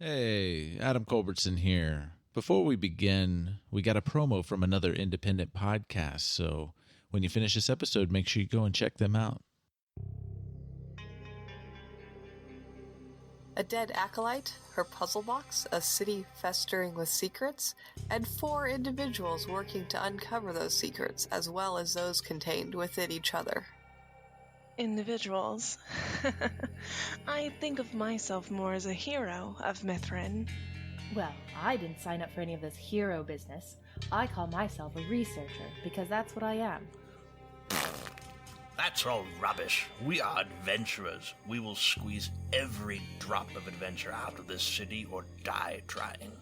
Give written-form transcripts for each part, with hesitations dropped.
Hey, Adam Culbertson here. Before we begin, we got a promo from another independent podcast, so when you finish this episode, make sure you go and check them out. A dead acolyte, her puzzle box, a city festering with secrets, and 4 individuals working to uncover those secrets, as well as those contained within each other. Individuals. I think of myself more as a hero of Mithrin. Well, I didn't sign up for any of this hero business. I call myself a researcher, because that's what I am. That's all rubbish. We are adventurers. We will squeeze every drop of adventure out of this city or die trying.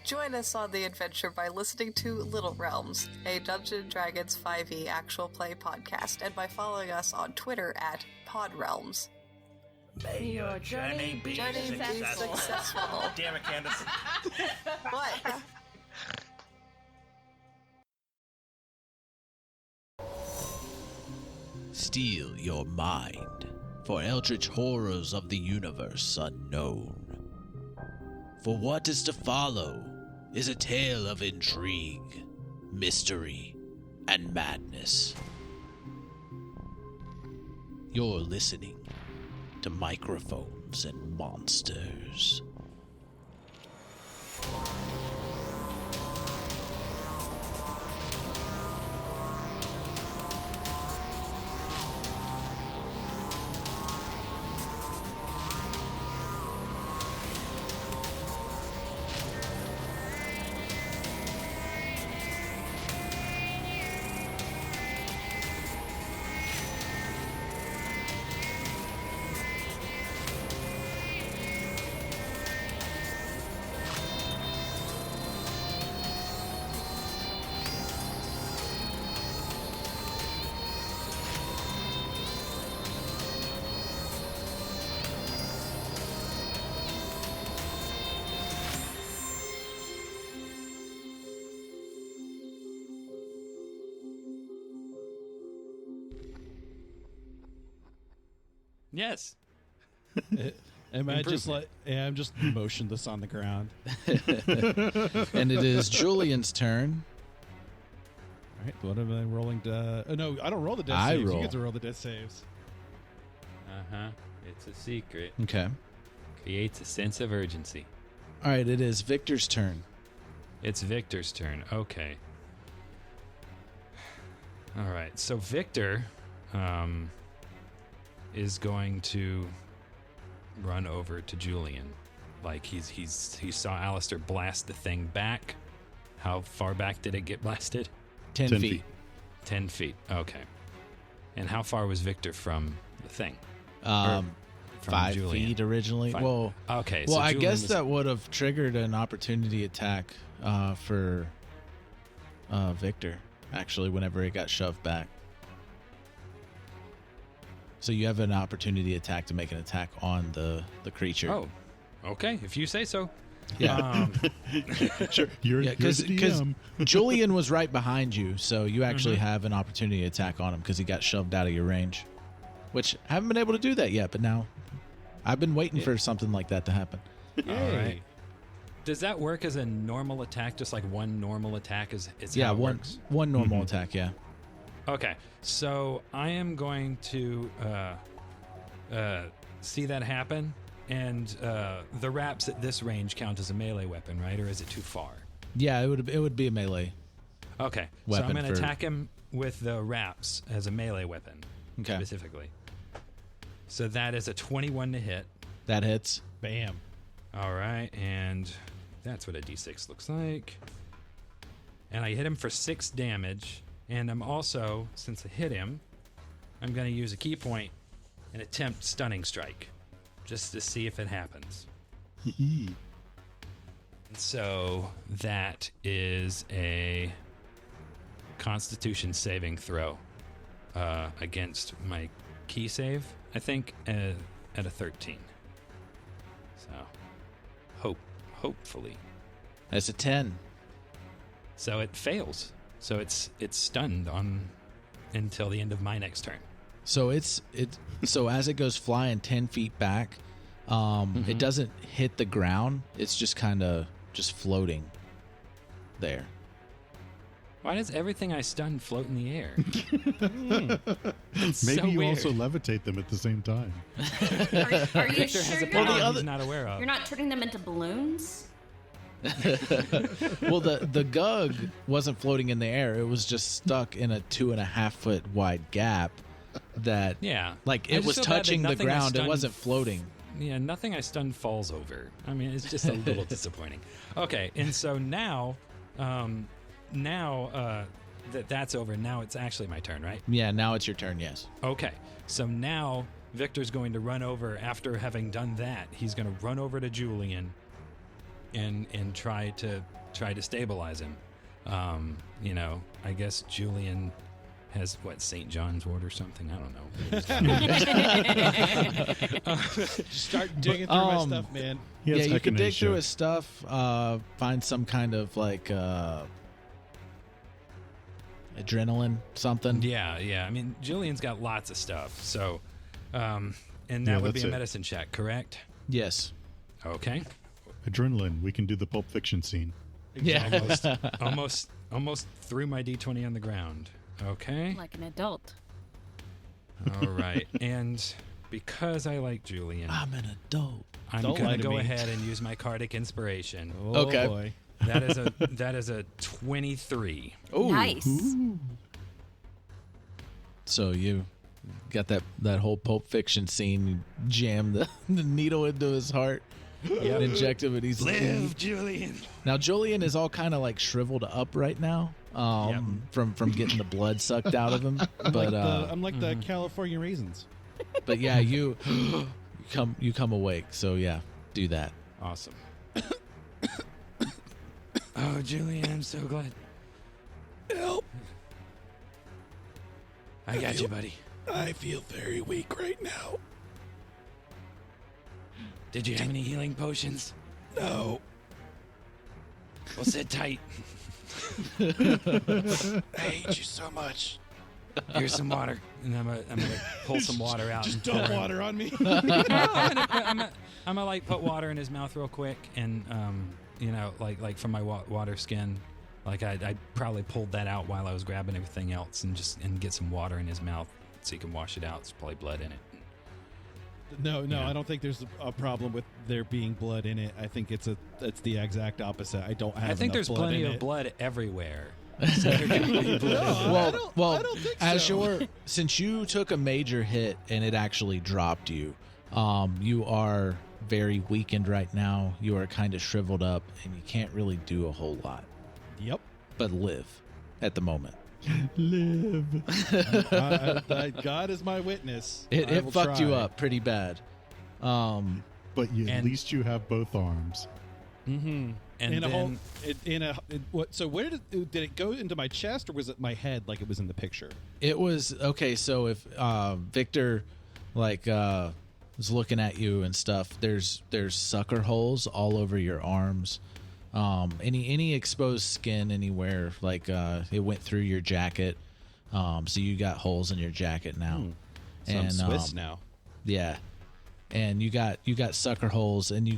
Join us on the adventure by listening to Little Realms, a Dungeons & Dragons 5e actual play podcast, and by following us on Twitter at PodRealms. May your journey be successful. Damn it, Candace. What? Steel your mind for eldritch horrors of the universe unknown. For what is to follow is a tale of intrigue, mystery, and madness. You're listening to Microphones and Monsters. Yes. I'm just motionless on the ground. And it is Julian's turn. All right, what am I rolling? No, I don't roll the death I saves. roll. You get to roll the death saves. It's a secret. Okay. Creates a sense of urgency. All right, it is Victor's turn. It's Victor's turn. Okay. All right. So Victor is going to run over to Julian. Like he saw Aleister blast the thing back. How far back did it get blasted? 10 feet. 10 feet. Okay. And how far was Victor from the thing? From 5 Julian. feet originally. 5. Well, okay. Well, So I Julian guess was- that would have triggered an opportunity attack for Victor, actually, whenever it got shoved back. So you have an opportunity attack to make an attack on the creature. Oh, okay. If you say so. Yeah. Sure, you're the DM. Julian was right behind you, so you actually have an opportunity attack on him because he got shoved out of your range. Which, I haven't been able to do that yet, but now I've been waiting for something like that to happen. All right. Does that work as a normal attack? Just like one normal attack is how it works? one normal attack, yeah. Okay, so I am going to see that happen, and the wraps at this range count as a melee weapon, right? Or is it too far? Yeah, it would be a melee. Okay, so Weapon I'm going to for- attack him with the wraps as a melee weapon, Okay. specifically. So that is a 21 to hit. That hits. Bam. All right, and that's what a d6 looks like. And I hit him for 6 damage. And I'm also, since I hit him, I'm going to use a key point and attempt Stunning Strike, just to see if it happens. And so that is a Constitution saving throw against my key save, I think, at a 13. So, hopefully. That's a 10. So it fails. So it's stunned on until the end of my next turn. So so as it goes flying 10 feet back, It doesn't hit the ground. It's just kind of just floating there. Why does everything I stun float in the air? Maybe so you weird. also levitate them at the same time. Are you Victor has sure a you're power not, he's not aware of. you're not turning them into balloons? Well, the gug wasn't floating in the air. It was just stuck in a 2.5 foot wide gap that, Yeah. like, I it just was feel bad that touching the nothing I ground. It stun wasn't floating. Yeah, nothing I stun falls over. I mean, it's just a little disappointing. Okay, and so now, that's over. Now it's actually my turn, right? Yeah, now it's your turn, yes. Okay, so now Victor's going to run over. After having done that, he's going to run over to Julian and try to stabilize him. You know, I guess Julian has St. John's wort or something. I don't know. Just start digging through my stuff, man. He has Yeah, you can dig echinacea. through his stuff, find some kind of like adrenaline, something. Yeah. I mean, Julian's got lots of stuff. So, and that Yeah, would be that's a it. medicine check, correct? Yes. Okay. Adrenaline. We can do the Pulp Fiction scene. Yeah. Almost threw my D20 on the ground. Okay. Like an adult. All right. And because I like Julian, I'm an adult. I'm Don't going lie to to go me. ahead and use my Cardic Inspiration. Oh, Okay. boy. That is a 23. Ooh. Nice. So you got that whole Pulp Fiction scene. You jam the needle into his heart and inject him, and he's Live, Julian. Now Julian is all kind of like shriveled up right now, from getting the blood sucked out of him. But I'm like the California raisins. but yeah, you come awake. So yeah, do that. Awesome. Oh, Julian, I'm so glad. Help! I got you, buddy. I feel very weak right now. Did you have any healing potions? No. Well, sit tight. I hate you so much. Here's some water, and I'm gonna pull some water out. Just and dump pour it. water on me. I'm gonna like put water in his mouth real quick, and you know, like from my water skin, like I probably pulled that out while I was grabbing everything else, and get some water in his mouth so he can wash it out. There's probably blood in it. No, Yeah. I don't think there's a problem with there being blood in it. I think it's the exact opposite. I don't have. I think enough there's blood plenty in of it. blood everywhere. So there could be blood. Well, I don't think as so. since you took a major hit and it actually dropped you, you are very weakened right now. You are kind of shriveled up, and you can't really do a whole lot. Yep. But live at the moment. Live. God is my witness. It I will fucked you try. up pretty bad. But at And- least you have both arms. Mm-hmm. And in a whole, then what? So where did it go into my chest, or was it my head, like it was in the picture? It was okay. So if Victor, was looking at you and stuff, there's sucker holes all over your arms. Any exposed skin anywhere, it went through your jacket. So you got holes in your jacket now. So I'm Swiss now. Yeah, and you got sucker holes, and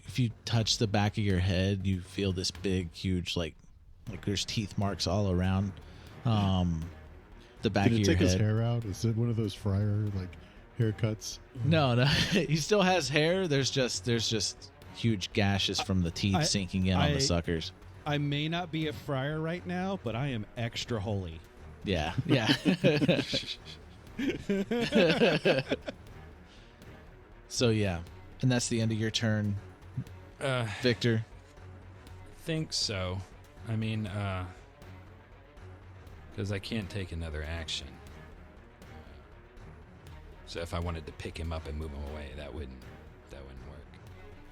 if you touch the back of your head, you feel this big, huge, like there's teeth marks all around the back Did of it your take his head. hair out? Is it one of those Friar haircuts? No, he still has hair. There's just huge gashes from the teeth sinking in on the suckers. I may not be a friar right now, but I am extra holy. Yeah. So yeah, and that's the end of your turn, Victor. think so. I mean, because I can't take another action. So if I wanted to pick him up and move him away, that wouldn't work.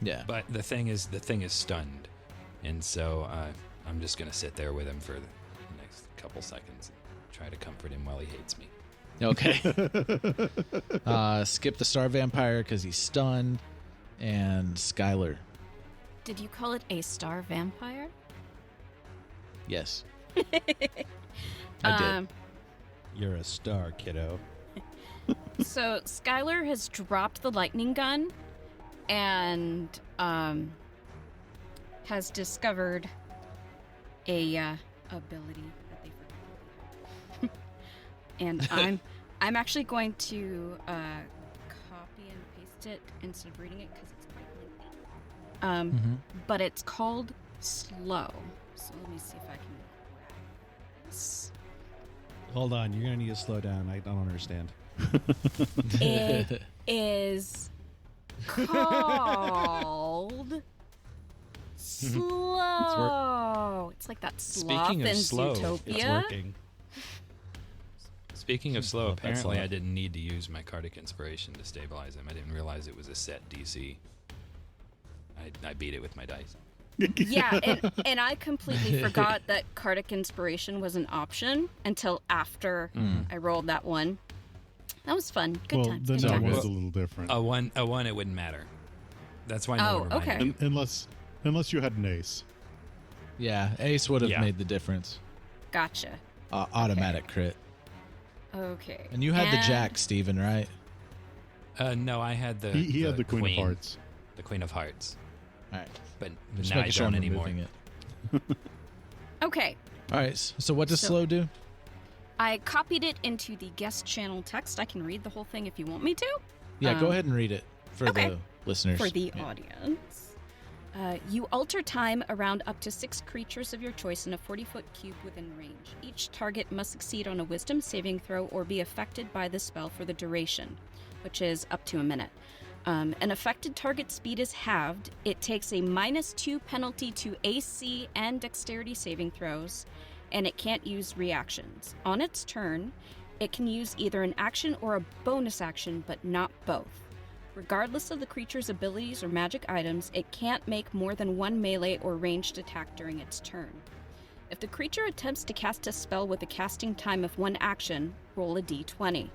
Yeah. But the thing is stunned, and so I'm just gonna sit there with him for the next couple seconds and try to comfort him while he hates me. Okay. Skip the Star Vampire because he's stunned, and Skylar. Did you call it a star vampire? Yes. I did. You're a star, kiddo. So Skylar has dropped the lightning gun and has discovered a ability that they forgot. And I'm actually going to copy and paste it instead of reading it because it's quite lengthy. But it's called slow. So let me see if I can grab this. Hold on, you're gonna need to slow down. I don't understand. It is called slow. It's like that sloth Speaking of in slow, Zootopia. It's working. Speaking of slow, Oh, that's apparently slow. I didn't need to use my Cardic Inspiration to stabilize him. I didn't realize it was a set DC. I beat it with my dice. Yeah, and I completely forgot that Cardic Inspiration was an option until after I rolled that one. That was fun. Good times. Then Good that times. was a little different. A one, it wouldn't matter. That's why no one reminded okay. me. Unless you had an ace. Yeah, Ace would have Yeah. made the difference. Gotcha. Automatic crit. Okay. And you had the Jack, Steven, right? No, I had the He had the Queen of Hearts. The Queen of Hearts. All right. But Just now I making sure don't I'm anymore. removing it. Okay. All right. So what does slow do? I copied it into the guest channel text. I can read the whole thing if you want me to. Yeah, go ahead and read it for okay. the listeners. For the Yeah. audience. You alter time around up to 6 creatures of your choice in a 40-foot cube within range. Each target must succeed on a wisdom saving throw or be affected by the spell for the duration, which is up to a minute. An affected target speed is halved. It takes a -2 penalty to AC and dexterity saving throws, and it can't use reactions. On its turn, it can use either an action or a bonus action, but not both. Regardless of the creature's abilities or magic items, it can't make more than one melee or ranged attack during its turn. If the creature attempts to cast a spell with a casting time of 1 action, roll a d20.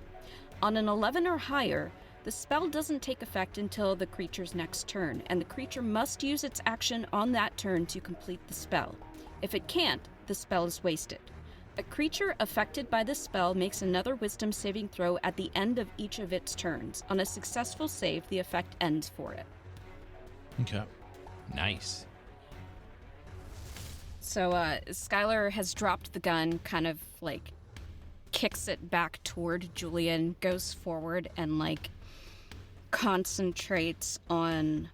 On an 11 or higher, the spell doesn't take effect until the creature's next turn, and the creature must use its action on that turn to complete the spell. If it can't, the spell is wasted. A creature affected by the spell makes another wisdom saving throw at the end of each of its turns. On a successful save, the effect ends for it. Okay. Nice. So, Skylar has dropped the gun, kind of, like, kicks it back toward Julian, goes forward, and, like, concentrates on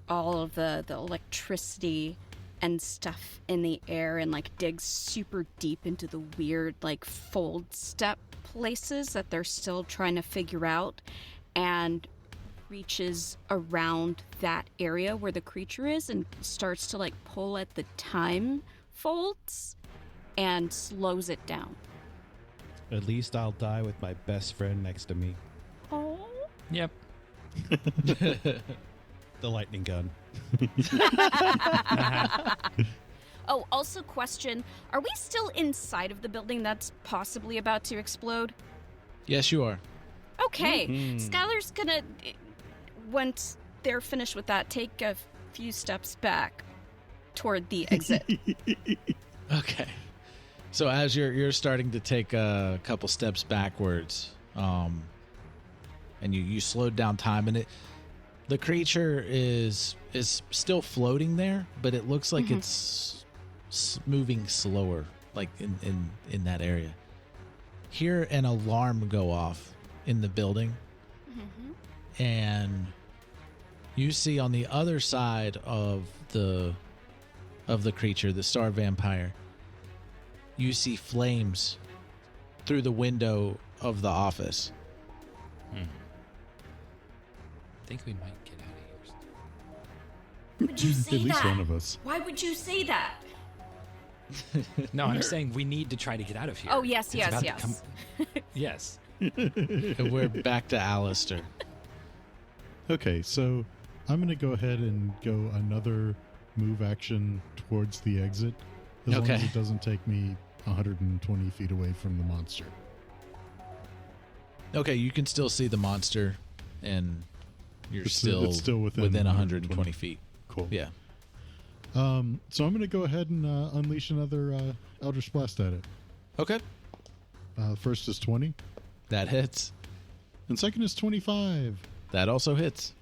all of the electricity and stuff in the air and like digs super deep into the weird like fold step places that they're still trying to figure out, and reaches around that area where the creature is and starts to like pull at the time folds and slows it down. At least I'll die with my best friend next to me. Oh. Yep. The lightning gun. Oh, also question, are we still inside of the building that's possibly about to explode? Yes, you are. Okay. Skylar's gonna, once they're finished with that, take a few steps back toward the exit. Okay. So as you're starting to take a couple steps backwards, and you slowed down time, and the creature is still floating there, but it looks like it's moving slower, like in that area. Hear an alarm go off in the building, and you see on the other side of the creature, the star vampire, you see flames through the window of the office. I think we might get out of here. Would you say At least that? one of us. Why would you say that? No, I'm saying we need to try to get out of here. Oh, yes, It's yes, about to yes. Yes. And we're back to Aleister. Okay, so I'm going to go ahead and go another move action towards the exit, as long Okay. as it doesn't take me 120 feet away from the monster. Okay, you can still see the monster, and you're It's still within 120 feet. Cool. Yeah. So I'm going to go ahead and unleash another Eldritch Blast at it. Okay. First is 20, That hits. and second is 25. That also hits.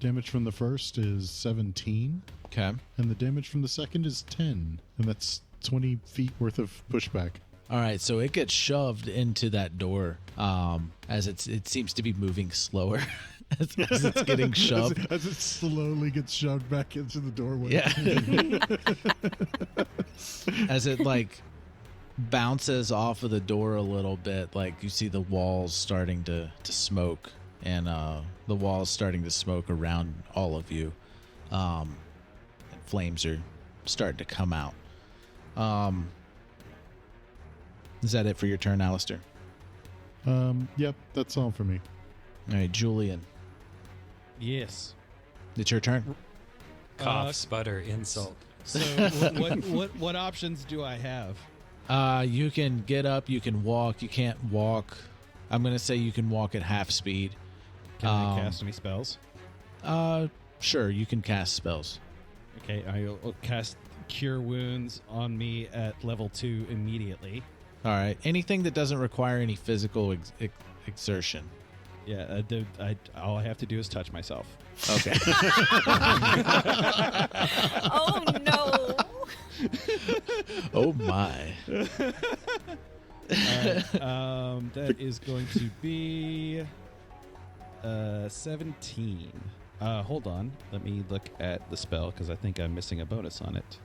damage from the first is 17. Okay. And the damage from the second is 10. And that's 20 feet worth of pushback. All right, so it gets shoved into that door as it seems to be moving slower as it's getting shoved. as it slowly gets shoved back into the doorway. Yeah. As it like bounces off of the door a little bit, like you see the walls starting to smoke, and the walls starting to smoke around all of you, and flames are starting to come out. Is that it for your turn, Aleister? Yep, that's all for me. All right, Julian, Yes. it's your turn. Cough, sputter, insult. So what options do I have? You can get up, you can walk, you can't walk. I'm going to say you can walk at half speed. Can I cast any spells? Sure, you can cast spells. Okay, I'll cast Cure Wounds on me at level 2 immediately. All right, anything that doesn't require any physical exertion. Yeah, all I have to do is touch myself. Okay. Oh no! Oh my. That is going to be 17. Hold on. Let me look at the spell because I think I'm missing a bonus on it.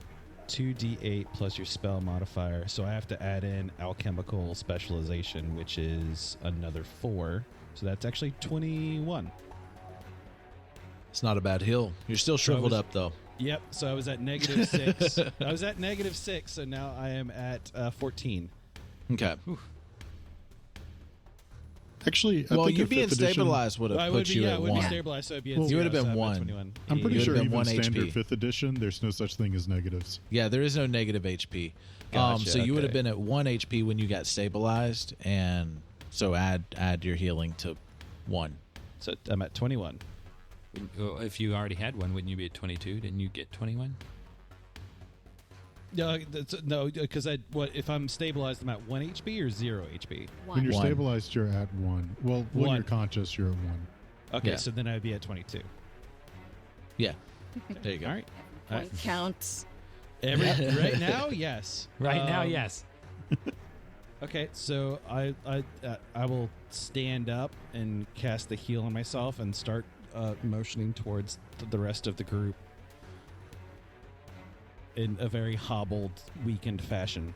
2d8 plus your spell modifier. So I have to add in alchemical specialization, which is another 4. So that's actually 21. It's not a bad heal. You're still shriveled up, though. Yep. So I was at negative 6. I was at negative 6, so now I am at 14. Okay. Actually, well, think you a being fifth edition- stabilized would have put you at would 1. be stabilized, so it'd be at Well, 0, you would have so been I'm at 1. 21. I'm pretty You sure would've been even 1 standard HP. 5th edition, there's no such thing as negatives. Yeah, there is no negative HP. Gotcha, So you would have okay. been at 1 HP when you got stabilized, and so add your healing to 1. So I'm at 21. Well, if you already had one, wouldn't you be at 22? Didn't you get 21? No, because if I'm stabilized, I'm at 1 HP or 0 HP? When you're 1. stabilized, you're at 1. Well, when 1. you're conscious, you're at 1. Okay, Yeah. so then I'd be at 22. Yeah. There you go. All right. Point counts. Right now, yes. Right now, yes. Okay, so I will stand up and cast the heal on myself and start motioning towards the rest of the group in a very hobbled, weakened fashion.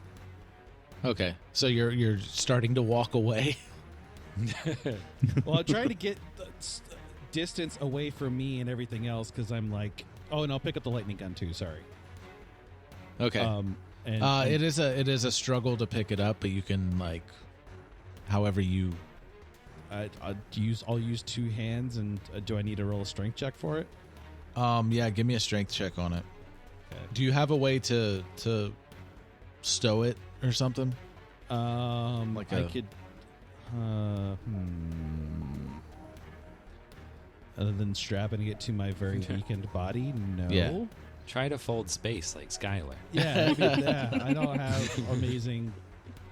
Okay. So you're starting to walk away. Well, I'm trying to get distance away from me and everything else because I'm like, oh, and I'll pick up the lightning gun too. Sorry. Okay. It is a struggle to pick it up, but you can however you. I'll use 2 hands, and do I need to roll a strength check for it? Yeah, give me a strength check on it. Okay. Do you have a way to stow it or something? I could. Other than strapping it to my very weakened body, no. Yeah. Try to fold space like Skylar. Yeah, I don't have amazing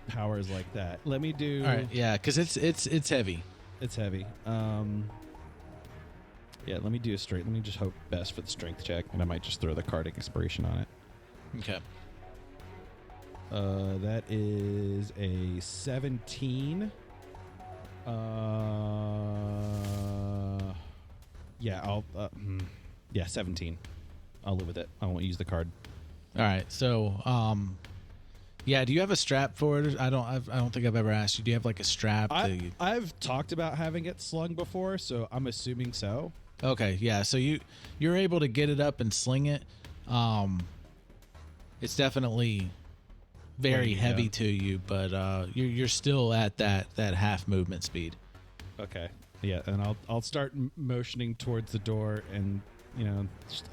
powers like that. Let me do. All right. Yeah, because it's heavy. It's heavy. Yeah, let me do a straight. Let me just hope best for the strength check, and I might just throw the card inspiration on it. Okay. That is a 17. Yeah, 17. I'll live with it. I won't use the card. All right. So, yeah. Do you have a strap for it? I don't think I've ever asked you. Do you have a strap? I've talked about having it slung before, so I'm assuming so. Okay. Yeah. So you're able to get it up and sling it. It's definitely very heavy to you, but you're still at that half movement speed. Okay. Yeah, and I'll start motioning towards the door, and just,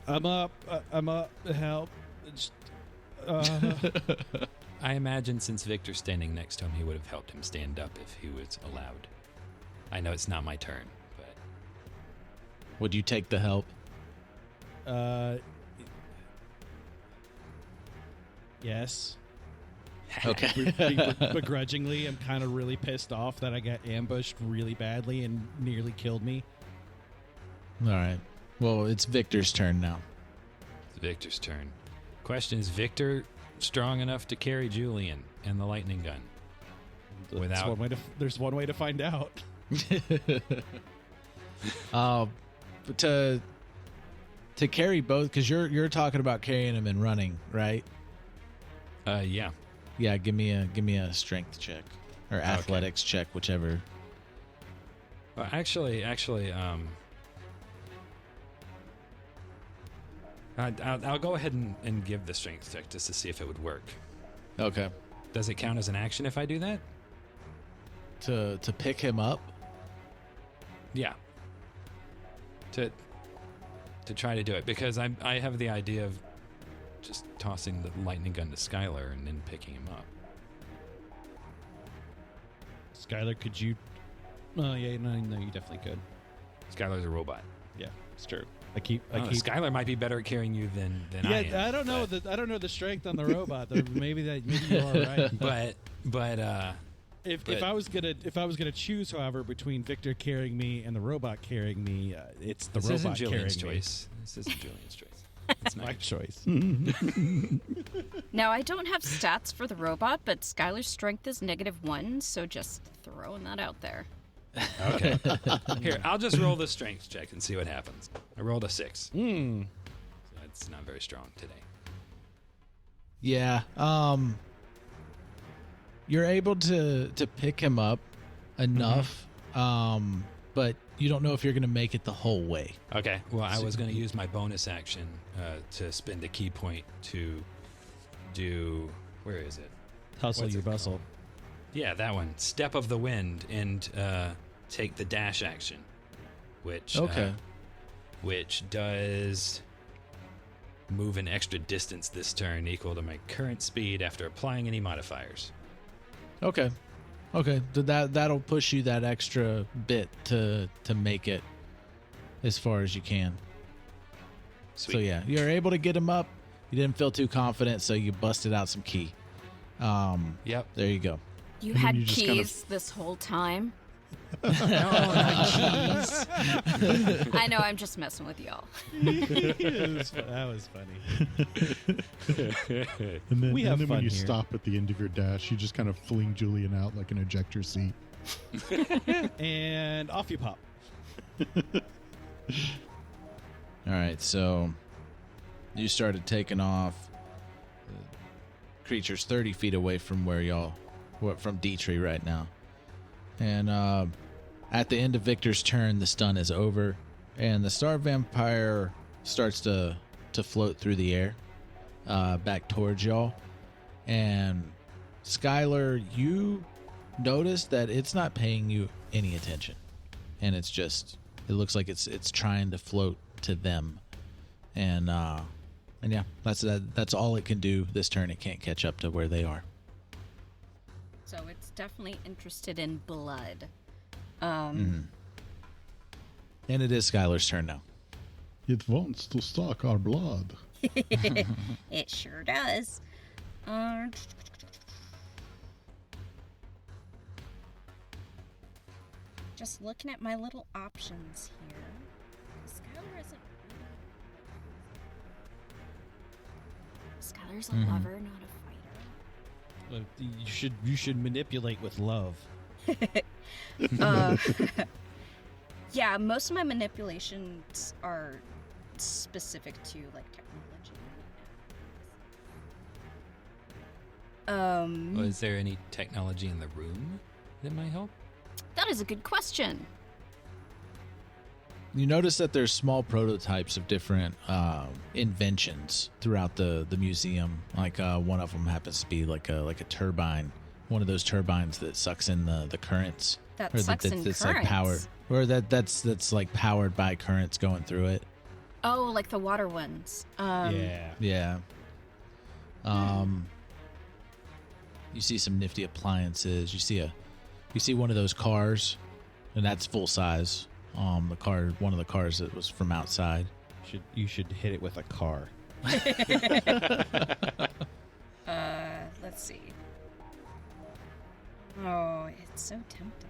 I'm up, help. Just, I imagine since Victor's standing next to him, he would have helped him stand up if he was allowed. I know it's not my turn, but would you take the help? Yes. Okay. Begrudgingly, I'm kind of really pissed off that I got ambushed really badly and nearly killed me. All right. Well, it's Victor's turn now. It's Victor's turn. Question, is Victor strong enough to carry Julian and the lightning gun? There's one way to find out. To carry both, because you're talking about carrying him and running, right? Yeah. Yeah, give me a strength check or athletics check, whichever. Well, actually, I'll go ahead and give the strength check just to see if it would work. Okay. Does it count as an action if I do that? To pick him up? Yeah. To try to do it, because I have the idea of just tossing the lightning gun to Skylar and then picking him up. Skylar, could you? Oh yeah, no, you definitely could. Skylar's a robot. Yeah, it's true. Skylar might be better at carrying you than I am. Yeah, I don't know the strength on the robot. Maybe you are right. But if I was gonna choose, however, between Victor carrying me and the robot carrying me, it's the robot carrying me. Choice. This isn't Julian's choice. It's my choice. Now, I don't have stats for the robot, but Skylar's strength is -1, so just throwing that out there. Okay. Here, I'll just roll the strength check and see what happens. I rolled a 6. So that's not very strong today. Yeah. You're able to pick him up enough, but you don't know if you're going to make it the whole way. Okay. Well, I was going to use my bonus action to spend a key point to do... Where is it? Hustle your bustle. Called? Yeah, that one. Step of the Wind, and take the dash action, which does move an extra distance this turn equal to my current speed after applying any modifiers. Okay. That'll push you that extra bit to make it as far as you can. Sweet. So yeah, you're able to get him up. You didn't feel too confident, so you busted out some key. Yep. There you go. You had keys this whole time? No, not keys. I know, I'm just messing with y'all. That was funny. And then, when you here. stop at the end of your dash, you just kind of fling Julian out like an ejector seat. And off you pop. All right, so you started taking off. Creature's 30 feet away from from Dietrich right now. And at the end of Victor's turn, the stun is over, and the star vampire starts to float through the air back towards y'all. And Skylar, you notice that it's not paying you any attention, and it looks like it's trying to float to them. And yeah, that's all it can do this turn. It can't catch up to where they are. So it's definitely interested in blood. And it is Skylar's turn now. It wants to suck our blood. It sure does. Just looking at my little options here. Skylar isn't... Skylar's a lover, not a fighter. You should manipulate with love. Yeah, most of my manipulations are specific to like technology. Well, is there any technology in the room that might help? That is a good question. You notice that there's small prototypes of different inventions throughout the museum. Like one of them happens to be like a turbine, one of those turbines that sucks in the currents. That's currents. Like powered, or that's like powered by currents going through it. Oh, like the water ones. Yeah. You see some nifty appliances. You see one of those cars, and that's full size. One of the cars that was from outside. You should hit it with a car. Let's see. Oh, it's so tempting.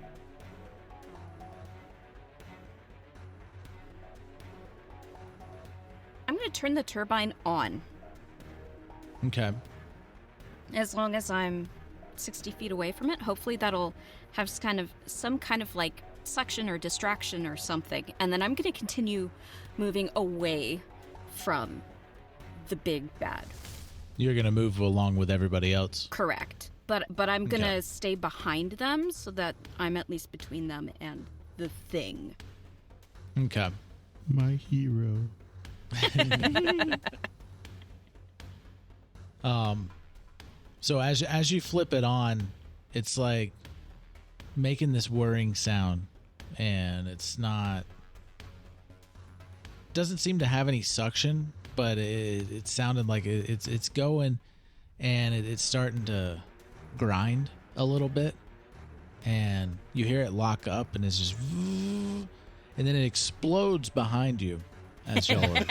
I'm going to turn the turbine on. Okay. As long as I'm 60 feet away from it, hopefully that'll have some kind of like suction or distraction or something. And then I'm going to continue moving away from the big bad. You're going to move along with everybody else? Correct. But I'm going to stay behind them so that I'm at least between them and the thing. Okay. My hero. So as you flip it on, it's like making this whirring sound, and doesn't seem to have any suction, but it sounded like it's going, and it's starting to grind a little bit, and you hear it lock up, and it's just, and then it explodes behind you as y'all are.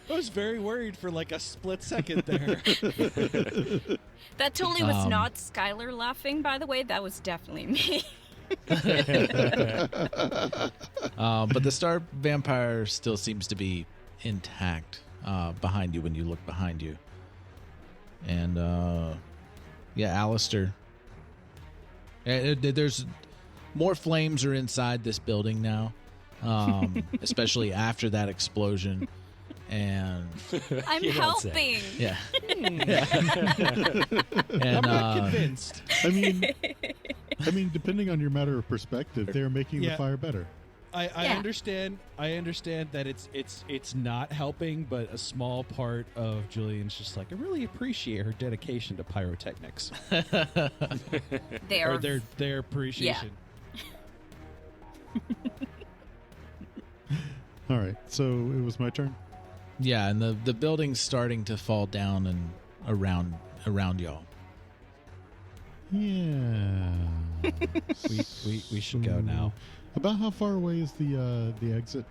I was very worried for like a split second there. That totally was not Skylar laughing, by the way. That was definitely me. But the star vampire still seems to be intact behind you when you look behind you. And, Aleister. There's more flames are inside this building now, especially after that explosion. And I'm helping. Yeah. I'm not convinced. I mean, depending on your matter of perspective, they're making the fire better. I understand. I understand that it's not helping, but a small part of Julian's just like, I really appreciate her dedication to pyrotechnics. Their appreciation. All right, so it was my turn. Yeah, and the building's starting to fall down and around y'all. Yeah. we should go now. About how far away is the exit?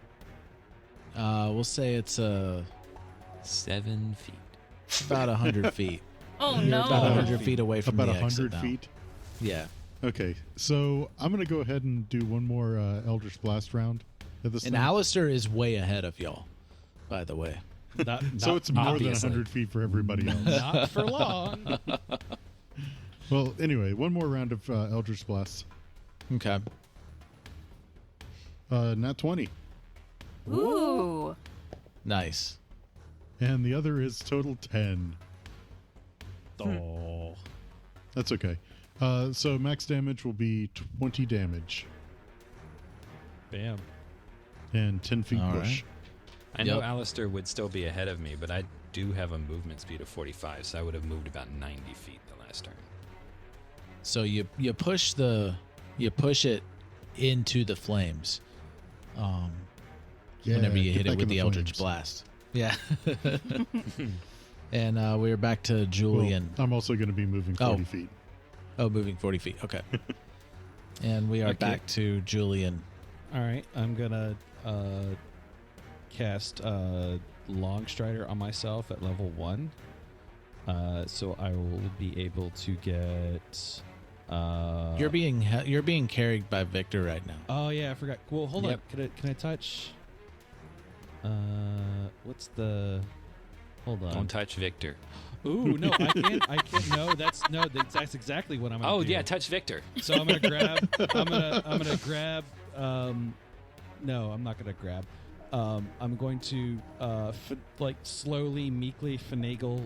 We'll say it's 7 feet. about 100 feet. Oh, no. About 100 feet away from About the exit 100 feet? Yeah. Okay, so I'm going to go ahead and do one more Eldritch Blast round at this And time. Aleister is way ahead of y'all, by the way. So it's more obviously. than 100 feet for everybody else. Not for long. Well, anyway, one more round of Eldritch Blasts. Okay. Nat 20. Ooh. Nice. And the other is total 10. Oh. That's okay. So max damage will be 20 damage. Bam. And 10 feet All push. right. I know Aleister would still be ahead of me, but I do have a movement speed of 45, so I would have moved about 90 feet the last turn. So you push it into the flames. Whenever you hit it with the Eldritch Blast. Yeah. And we're back to Julian. Well, I'm also going to be moving 40 feet. Oh, moving 40 feet. Okay. And we are back to Julian. All right, I'm gonna cast Longstrider on myself at level 1. So I will be able to get. You're being carried by Victor right now. Oh yeah, I forgot. Well, hold on. Can I touch? What's the? Hold on. Don't touch Victor. Ooh, no, I can't. No, that's exactly what I'm gonna do. Oh yeah, touch Victor. So I'm gonna grab. I'm gonna grab. No, I'm not gonna grab. I'm going to slowly, meekly finagle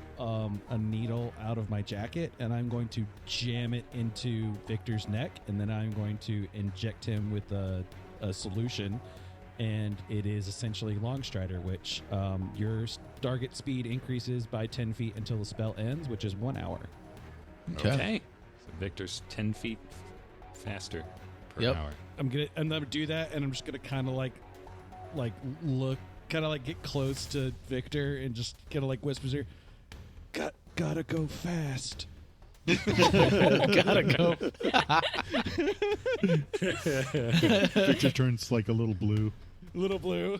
a needle out of my jacket, and I'm going to jam it into Victor's neck, and then I'm going to inject him with a solution, and it is essentially Longstrider, which your target speed increases by 10 feet until the spell ends, which is 1 hour. Okay. So Victor's 10 feet faster per hour. I'm gonna do that, and I'm just gonna kind of look, kind of get close to Victor and just kind of whispers here, gotta go fast. Gotta go. Victor turns like a little blue. Little blue.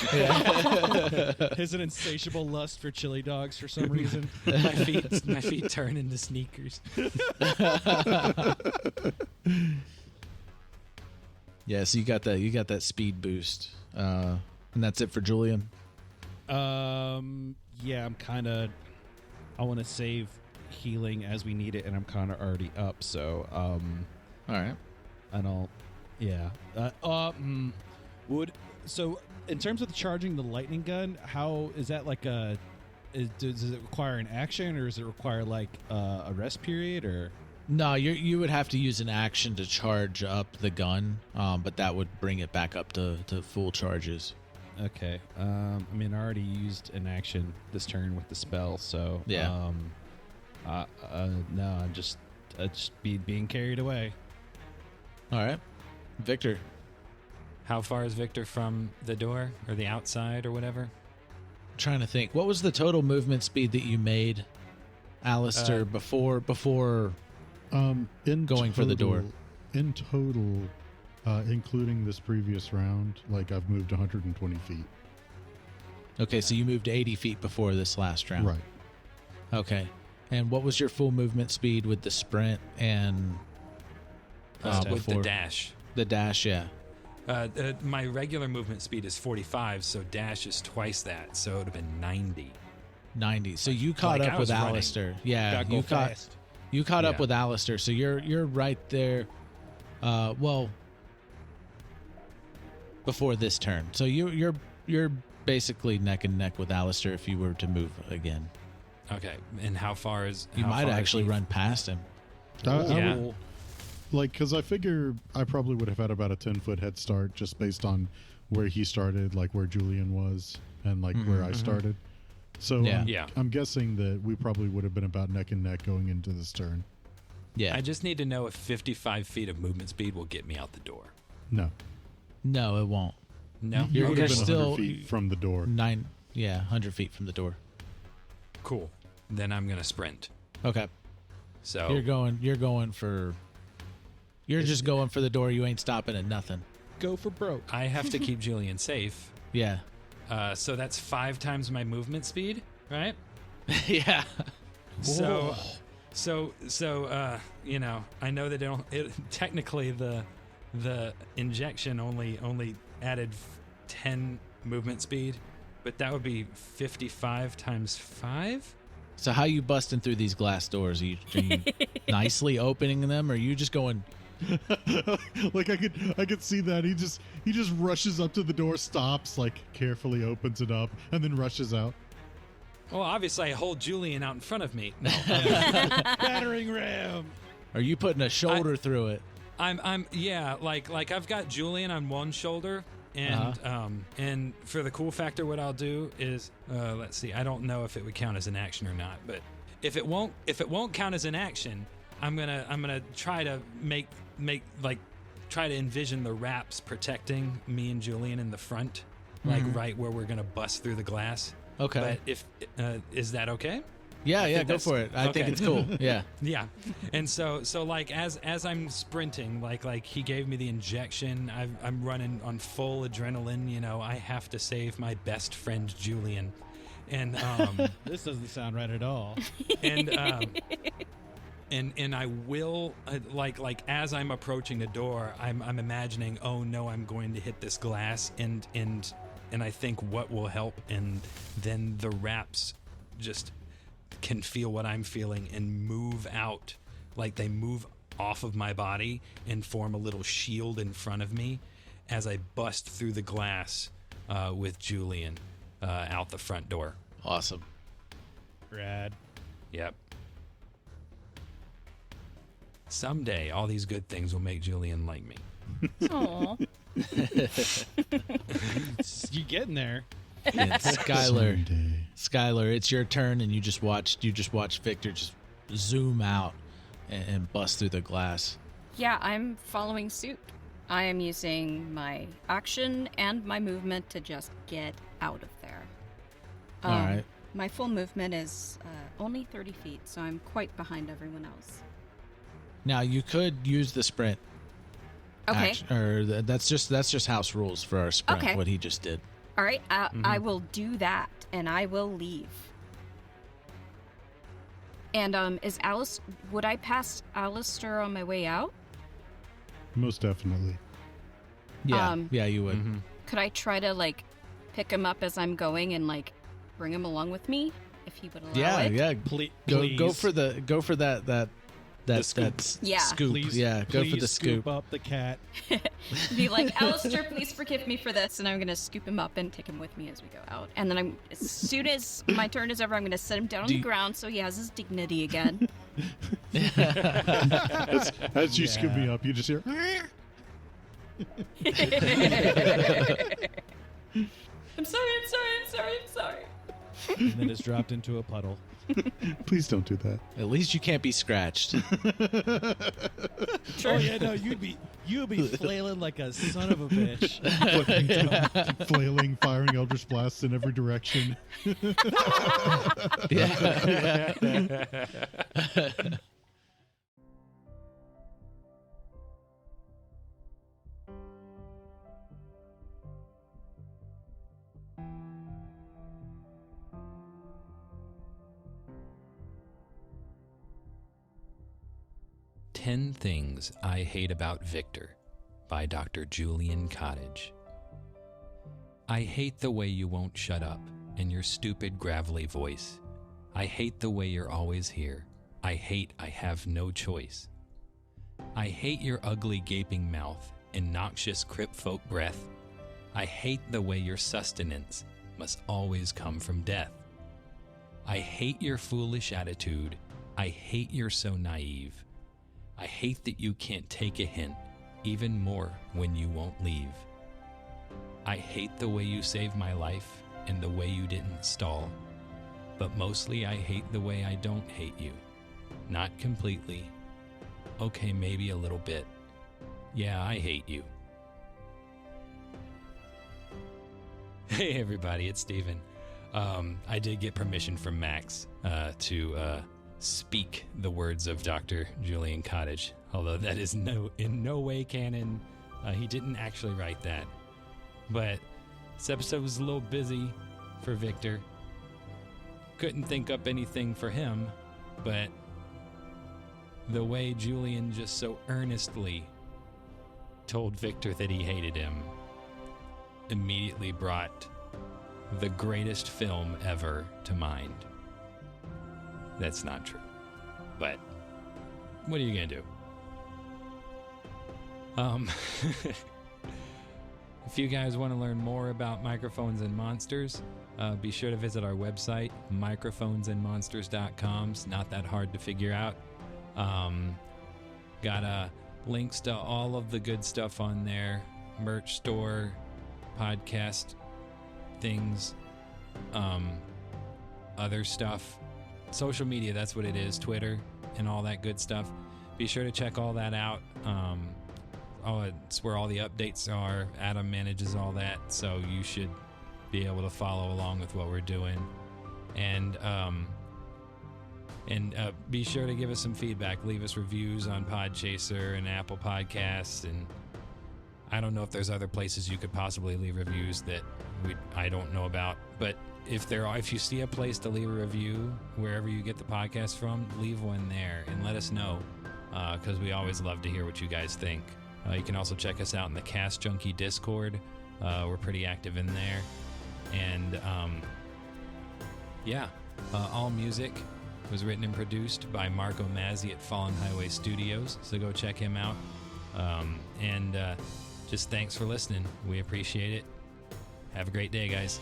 Has an insatiable lust for chili dogs for some reason. my feet turn into sneakers. Yeah, so you got that speed boost. And that's it for Julian. Yeah, I'm kind of. I want to save healing as we need it, and I'm kind of already up. So, All right. I don't. Yeah. So in terms of charging the lightning gun, how is that like a? Does it require an action, or does it require like a rest period, or? No, you would have to use an action to charge up the gun, but that would bring it back up to full charges. Okay. I mean, I already used an action this turn with the spell, so yeah. No, I'm just being carried away. All right, Victor. How far is Victor from the door or the outside or whatever? I'm trying to think. What was the total movement speed that you made, Aleister, before in going for the door? In total, including this previous round, like I've moved 120 feet. Okay, so you moved 80 feet before this last round. Right. Okay. And what was your full movement speed with the sprint and with the dash? The dash, yeah. My regular movement speed is 45, so dash is twice that, so it would have been 90. 90. So you caught up with Aleister. Yeah, you caught up with Aleister, so you're right there. Well, before this turn, so you're basically neck and neck with Aleister if you were to move again. Okay, and how far is you might actually run past him? Because I figure I probably would have had about a 10-foot head start just based on where he started, like where Julian was, and like where I started. So I'm guessing that we probably would have been about neck and neck going into this turn. Yeah. I just need to know if 55 feet of movement speed will get me out the door. No, it won't. No, you're okay. Still 100 feet from the door. 100 feet from the door. Cool. Then I'm gonna sprint. Okay. So you're just going for the door. You ain't stopping at nothing. Go for broke. I have to keep Julian safe. Yeah. So that's 5 times my movement speed, right? Yeah. So, you know, I know that technically the injection only added 10 movement speed, but that would be 55 times 5. So how you busting through these glass doors? Are you nicely opening them, or are you just going? Like I could see that he just rushes up to the door, stops, like carefully opens it up, and then rushes out. Well, obviously I hold Julian out in front of me. No. Battering ram. Are you putting a shoulder through it? I'm like I've got Julian on one shoulder, and and for the cool factor, what I'll do is let's see. I don't know if it would count as an action or not, but if it won't count as an action, I'm gonna try to try to envision the wraps protecting me and Julian in the front, like right where we're gonna bust through the glass. Okay. But if is that okay? Yeah, go for it. I think it's cool. Yeah. Yeah. And so like as I'm sprinting, like he gave me the injection, I'm running on full adrenaline, you know, I have to save my best friend Julian. And this doesn't sound right at all. And I will like as I'm approaching the door, I'm imagining, oh no, I'm going to hit this glass, and I think what will help, and then the wraps just can feel what I'm feeling and move out, like they move off of my body and form a little shield in front of me as I bust through the glass with Julian out the front door. Awesome. Rad. Yep. Someday, all these good things will make Julian like me. Aw. You getting there? Skylar, it's your turn, and you just watched Victor just zoom out and bust through the glass. Yeah, I'm following suit. I am using my action and my movement to just get out of there. All right. My full movement is only 30 feet, so I'm quite behind everyone else. Now you could use the sprint. Okay. That's just house rules for our sprint. Okay. What he just did. All right. I will do that, and I will leave. And would I pass Aleister on my way out? Most definitely. Yeah, yeah, you would. Mm-hmm. Could I try to like pick him up as I'm going and like bring him along with me if he would allow it? Yeah, Please. go for that scoop. Yeah. Scoop. Please, Yeah, go for the scoop up the cat. Be like, Aleister, please forgive me for this, and I'm gonna scoop him up and take him with me as we go out. And then as soon as my turn is over, I'm gonna set him down on the ground so he has his dignity again. As you scoop me up, you just hear. I'm sorry. And then it's dropped into a puddle. Please don't do that. At least you can't be scratched. Oh yeah, no, you'd be flailing like a son of a bitch. Flailing, firing Eldritch Blasts in every direction. Yeah. "10 Things I Hate About Victor" by Dr. Julian Cottage. I hate the way you won't shut up and your stupid gravelly voice. I hate the way you're always here. I hate I have no choice. I hate your ugly gaping mouth and noxious crypt folk breath. I hate the way your sustenance must always come from death. I hate your foolish attitude. I hate you're so naive. I hate that you can't take a hint, even more when you won't leave. I hate the way you saved my life and the way you didn't stall. But mostly I hate the way I don't hate you. Not completely. Okay, maybe a little bit. Yeah, I hate you. Hey everybody, it's Steven. I did get permission from Max to speak the words of Dr. Julian Cottage, although that is in no way canon. He didn't actually write that. But this episode was a little busy for Victor. Couldn't think up anything for him, but the way Julian just so earnestly told Victor that he hated him immediately brought the greatest film ever to mind. That's not true. But what are you going to do? If you guys want to learn more about Microphones and Monsters, be sure to visit our website, microphonesandmonsters.com. It's not that hard to figure out. Got links to all of the good stuff on there. Merch store, podcast things, other stuff. Social media, that's what it is, Twitter and all that good stuff. Be sure to check all that out. It's where all the updates are. Adam manages all that, so you should be able to follow along with what we're doing. And be sure to give us some feedback. Leave us reviews on Podchaser and Apple Podcasts, and I don't know if there's other places you could possibly leave reviews that I don't know about, but if you see a place to leave a review wherever you get the podcast from, leave one there and let us know, because we always love to hear what you guys think. You can also check us out in the Cast Junkie Discord. We're pretty active in there. And all music was written and produced by Marco Mazzei at Fallen Highway Studios, so go check him out. Just thanks for listening. We appreciate it. Have a great day, guys.